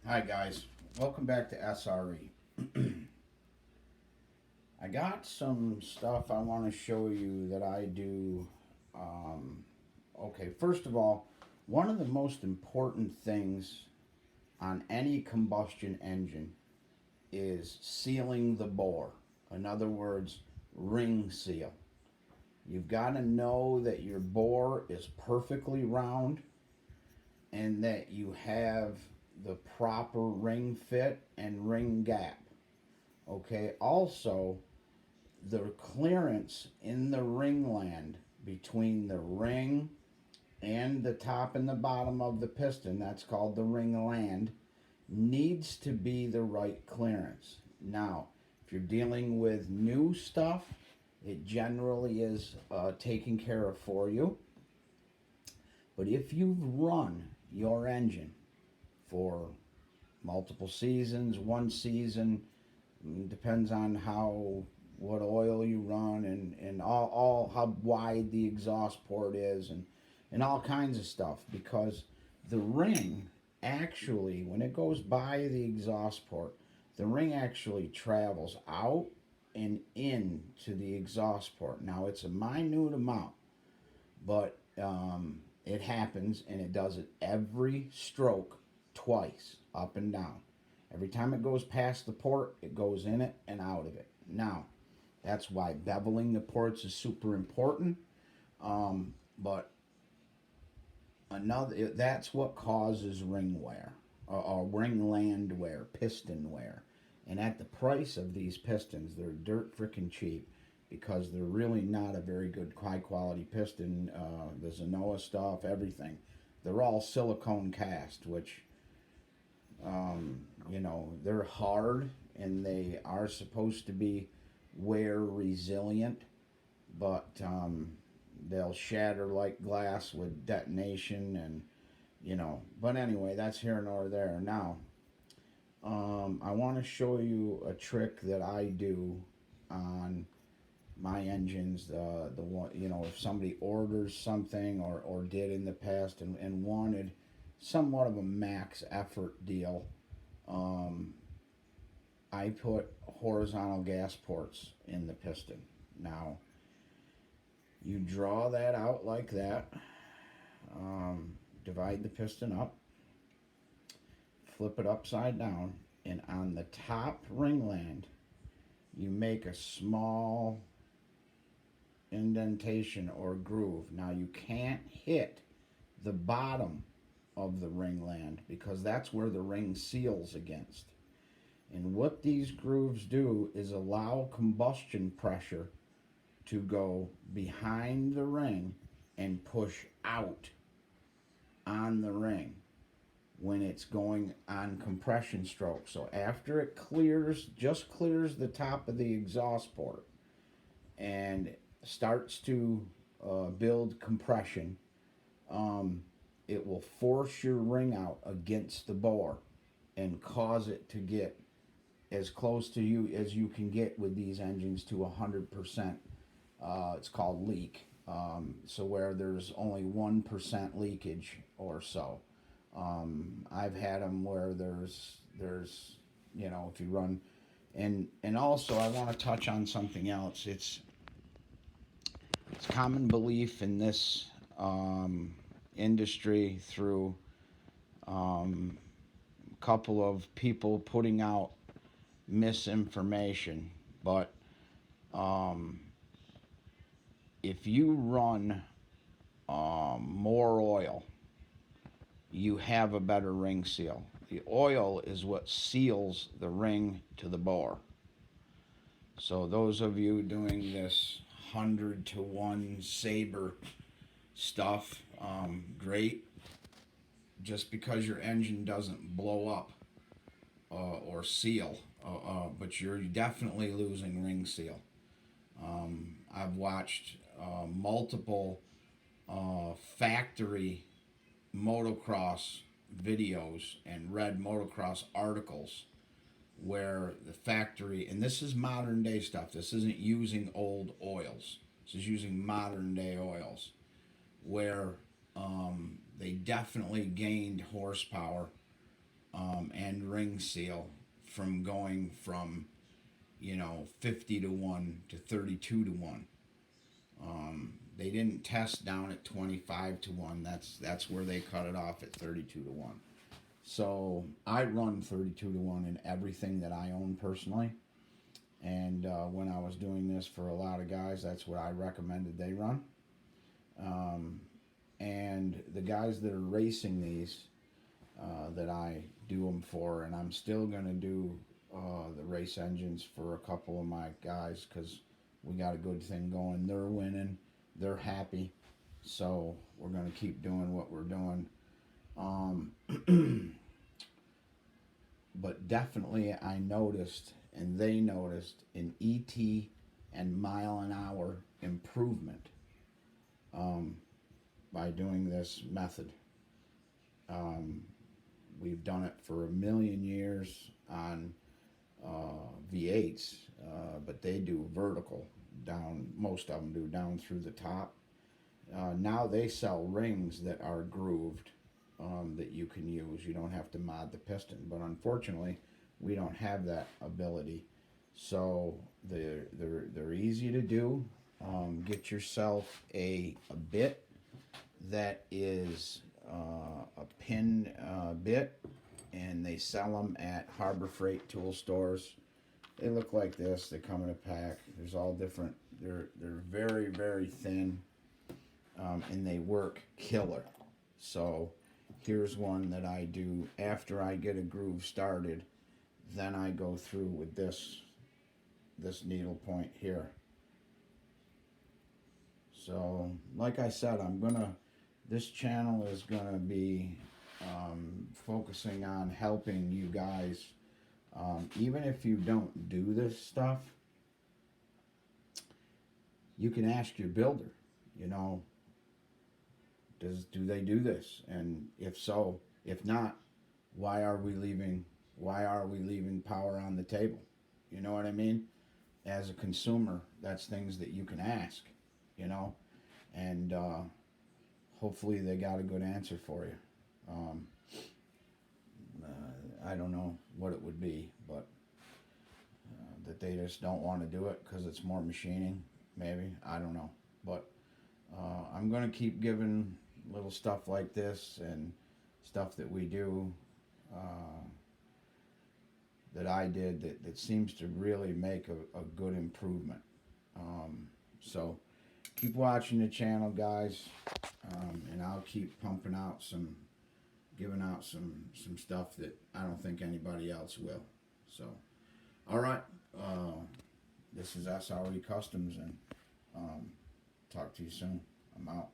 Hi guys, welcome back to SRE. I got some stuff I want to show you that I do. Um, okay, first of all, one of the most important things on any combustion engine is sealing the bore. In other words, ring seal. You've got to know that your bore is perfectly round and that you have the proper ring fit and ring gap. Okay, also the clearance in the ringland between the ring and the top and the bottom of the piston, that's called the ringland, needs to be the right clearance. Now, if you're dealing with new stuff, it generally is taken care of for you. But if you've run your engine for multiple seasons, one season, depends on how what oil you run and all how wide the exhaust port is and all kinds of stuff because the ring actually when it goes by the exhaust port the ring actually travels out and in to the exhaust port. Now it's a minute amount, but it happens and it does it every stroke twice up and down. Every time it goes past the port, it goes in it and out of it. Now, that's why beveling the ports is super important. But another that's what causes ring wear or ring land wear, piston wear. And at the price of these pistons, they're dirt freaking cheap because they're really not a very good high quality piston. The Zenoa stuff, everything, they're all silicone cast, which they're hard and they are supposed to be wear resilient, but they'll shatter like glass with detonation and. But anyway, that's here nor there. Now, I want to show you a trick that I do on my engines. The one, if somebody orders something or did in the past and wanted somewhat of a max effort deal, um, I put horizontal gas ports in the piston. Now, you draw that out like that, divide the piston up, flip it upside down, and on the top ringland, you make a small indentation or groove. Now, you can't hit the bottom of the ringland because that's where the ring seals against. And what these grooves do is allow combustion pressure to go behind the ring and push out on the ring when it's going on compression stroke. So after it just clears the top of the exhaust port and starts to build compression, it will force your ring out against the bore and cause it to get as close to you as you can get with these engines to 100%. It's called leak. So where there's only 1% leakage or so. I've had them where there's if you run and also I want to touch on something else. It's common belief in this industry through a couple of people putting out misinformation, but um, if you run more oil, you have a better ring seal. The oil is what seals the ring to the bore. So those of you doing this 100 to 1 Sabre stuff, great. Just because your engine doesn't blow up or seal, but you're definitely losing ring seal. I've watched multiple factory motocross videos and read motocross articles where the factory, and this is modern day stuff, this isn't using old oils, this is using modern day oils, where they definitely gained horsepower and ring seal from going from 50 to 1 to 32 to 1. They didn't test down at 25 to 1. That's where they cut it off at 32 to 1. So I run 32 to 1 in everything that I own personally. And when I was doing this for a lot of guys, that's what I recommended they run. And the guys that are racing these, that I do them for, and I'm still going to do the race engines for a couple of my guys because we got a good thing going. They're winning, they're happy, so we're going to keep doing what we're doing. But definitely I noticed, and they noticed, an ET and mile an hour improvement by doing this method. We've done it for a million years on V8s, but they do vertical down. Most of them do down through the top. Now they sell rings that are grooved that you can use. You don't have to mod the piston, but unfortunately, we don't have that ability. So they're easy to do. Get yourself a bit that is a pin bit, and they sell them at Harbor Freight tool stores. They look like this. They come in a pack. There's all different. They're very, very thin, and they work killer. So here's one that I do after I get a groove started. Then I go through with this needle point here. So like I said, this channel is gonna be focusing on helping you guys. Even if you don't do this stuff, you can ask your builder, do they do this? And if so, if not, why are we leaving power on the table? You know what I mean? As a consumer, that's things that you can ask, and hopefully they got a good answer for you. I don't know what it would be, but that they just don't want to do it because it's more machining, maybe. I don't know. But I'm going to keep giving little stuff like this and stuff that we do that I did that seems to really make a good improvement. So keep watching the channel, guys, and I'll keep pumping out giving out some stuff that I don't think anybody else will. So, all right, this is SRE Customs, and talk to you soon. I'm out.